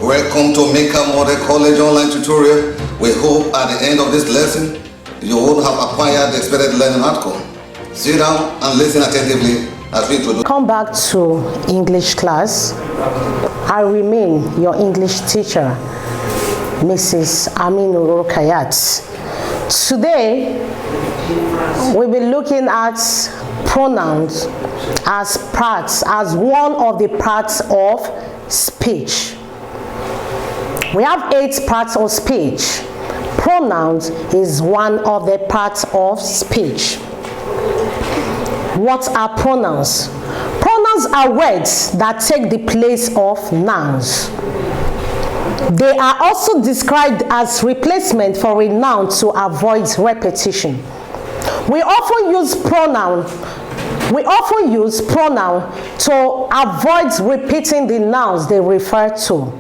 Welcome to Mikab Model College online tutorial. We hope at the end of this lesson, you will have acquired the expected learning outcome. Sit down and listen attentively as we introduce. Come back to English class. I remain your English teacher, Mrs. Aminu Rokayat. Today, we'll be looking at pronouns as one of the parts of speech. We have 8 parts of speech. Pronouns is one of the parts of speech. What are pronouns? Pronouns are words that take the place of nouns. They are also described as replacement for a noun to avoid repetition. We often use pronoun to avoid repeating the nouns they refer to.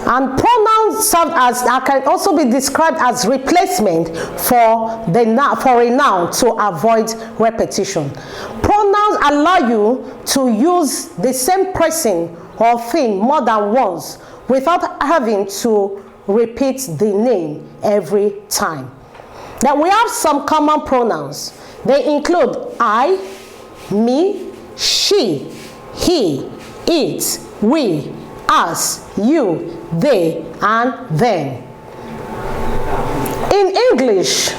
And pronouns can also be described as replacement for a noun to avoid repetition. Pronouns allow you to use the same person or thing more than once without having to repeat the name every time. Now we have some common pronouns. They include I, me, she, he, it, we, us, you, they, and them. In English,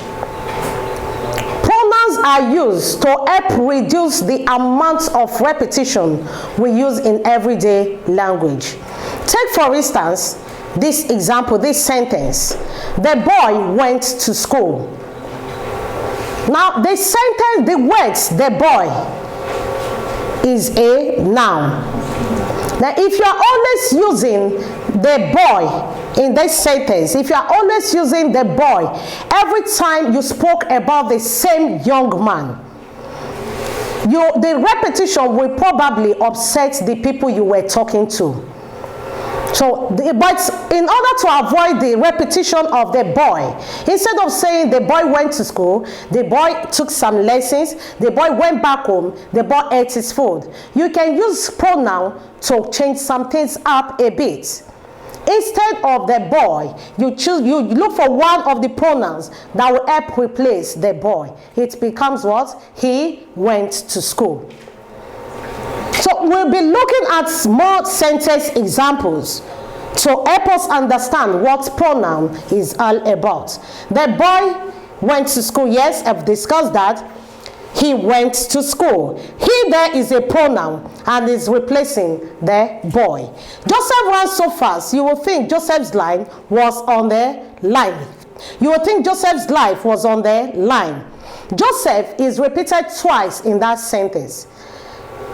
pronouns are used to help reduce the amount of repetition we use in everyday language. Take for instance this example, this sentence. The boy went to school. Now the sentence, the words the boy is a noun. Now if you are always using the boy in this sentence, if you are always using the boy every time you spoke about the same young man, the repetition will probably upset the people you were talking to. But in order to avoid the repetition of the boy, instead of saying the boy went to school, the boy took some lessons, the boy went back home, the boy ate his food, you can use pronoun to change some things up a bit. Instead of the boy, you look for one of the pronouns that will help replace the boy. It becomes what? He went to school. So we'll be looking at more sentence examples to help us understand what pronoun is all about. The boy went to school. Yes, I've discussed that. He went to school. He there is a pronoun and is replacing the boy. Joseph ran so fast, you will think Joseph's line was on the line. You will think Joseph's life was on the line. Joseph is repeated twice in that sentence.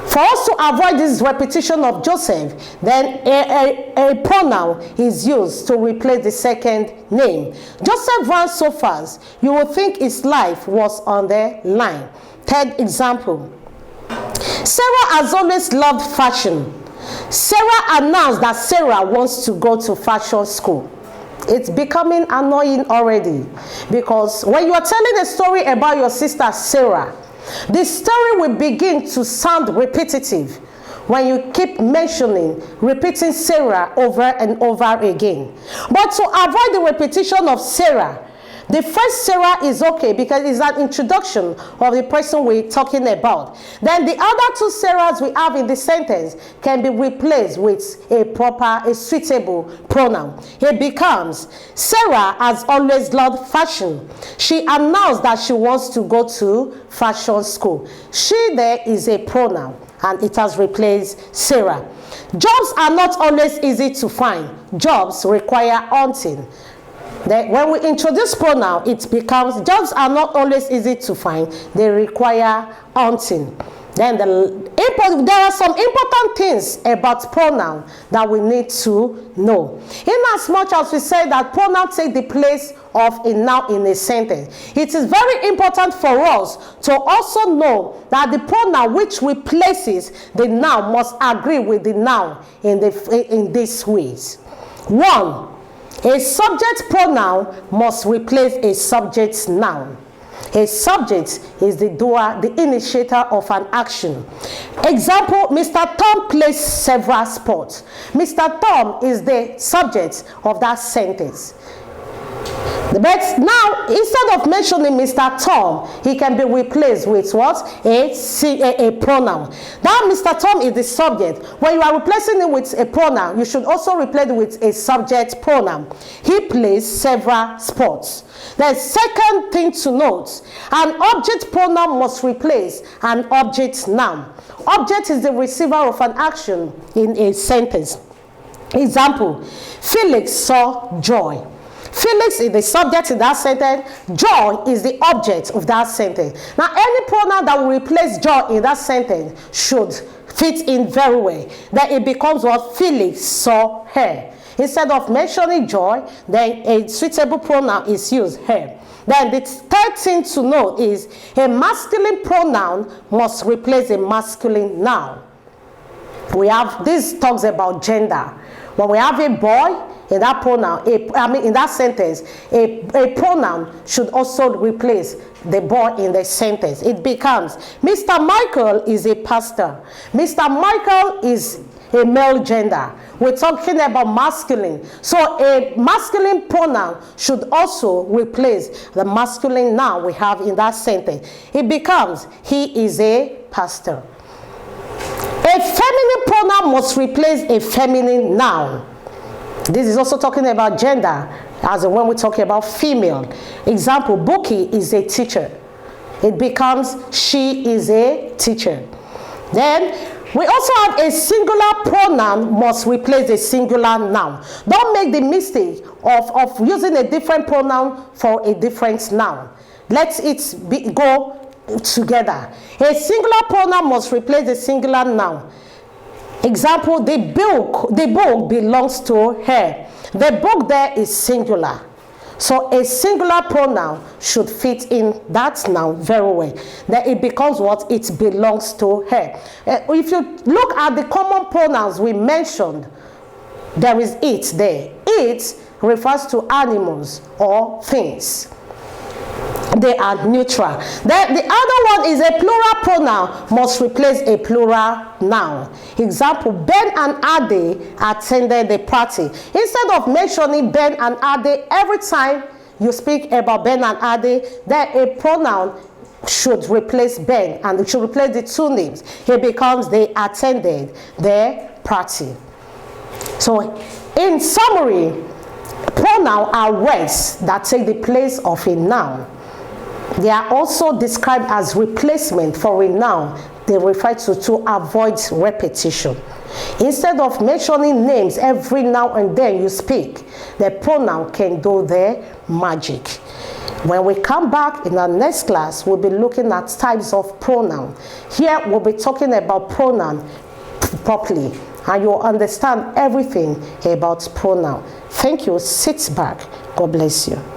For us to avoid this repetition of Joseph, then a pronoun is used to replace the second name. Joseph ran so fast, you will think his life was on the line. Third example. Sarah has always loved fashion. Sarah announced that Sarah wants to go to fashion school. It's becoming annoying already, because when you are telling a story about your sister Sarah, the story will begin to sound repetitive when you keep repeating Sarah over and over again. But to avoid the repetition of Sarah, the first Sarah is okay because it's an introduction of the person we're talking about. Then the other 2 Sarahs we have in the sentence can be replaced with a suitable pronoun. It becomes, Sarah has always loved fashion. She announced that she wants to go to fashion school. She there is a pronoun and it has replaced Sarah. Jobs are not always easy to find. Jobs require hunting. When we introduce pronoun, it becomes jobs are not always easy to find. They require hunting. Then there are some important things about pronoun that we need to know. In as much as we say that pronoun take the place of a noun in a sentence, it is very important for us to also know that the pronoun which replaces the noun must agree with the noun in these ways. 1. A subject pronoun must replace a subject noun. A subject is the doer, the initiator of an action. Example, Mr. Tom plays several sports. Mr. Tom is the subject of that sentence. But now, instead of mentioning Mr. Tom, he can be replaced with what? A pronoun. Now, Mr. Tom is the subject. When you are replacing it with a pronoun, you should also replace it with a subject pronoun. He plays several sports. The second thing to note, an object pronoun must replace an object noun. Object is the receiver of an action in a sentence. Example, Felix saw joy. Felix is the subject in that sentence. Joy is the object of that sentence. Now, any pronoun that will replace joy in that sentence should fit in very well. Then it becomes what? Felix saw her. Instead of mentioning joy, then a suitable pronoun is used, her. Then the third thing to know is a masculine pronoun must replace a masculine noun. This talks about gender. When we have a boy, in that pronoun, in that sentence, a pronoun should also replace the boy in the sentence. It becomes, Mr. Michael is a pastor. Mr. Michael is a male gender. We're talking about masculine. So a masculine pronoun should also replace the masculine noun we have in that sentence. It becomes, he is a pastor. A feminine pronoun must replace a feminine noun. This is also talking about gender, as when we talk about female. Example, Buki is a teacher. It becomes, she is a teacher. Then, we also have a singular pronoun must replace a singular noun. Don't make the mistake of using a different pronoun for a different noun. Let it go together. A singular pronoun must replace a singular noun. Example, the book belongs to her. The book there is singular. So a singular pronoun should fit in that noun very well. Then it becomes what? It belongs to her. If you look at the common pronouns we mentioned, there is it there. It refers to animals or things. They are neutral. Then the other one is a plural pronoun must replace a plural noun. Example, Ben and Ade attended the party. Instead of mentioning Ben and Ade every time you speak about Ben and Ade, then a pronoun should replace Ben and it should replace the two names. It becomes they attended their party. So in summary, pronouns are words that take the place of a noun. They are also described as replacement for a noun. They refer to avoid repetition. Instead of mentioning names every now and then you speak, the pronoun can do their magic. When we come back in our next class, we'll be looking at types of pronoun. Here we'll be talking about pronoun properly, and you'll understand everything about pronoun. Thank you. Sit back. God bless you.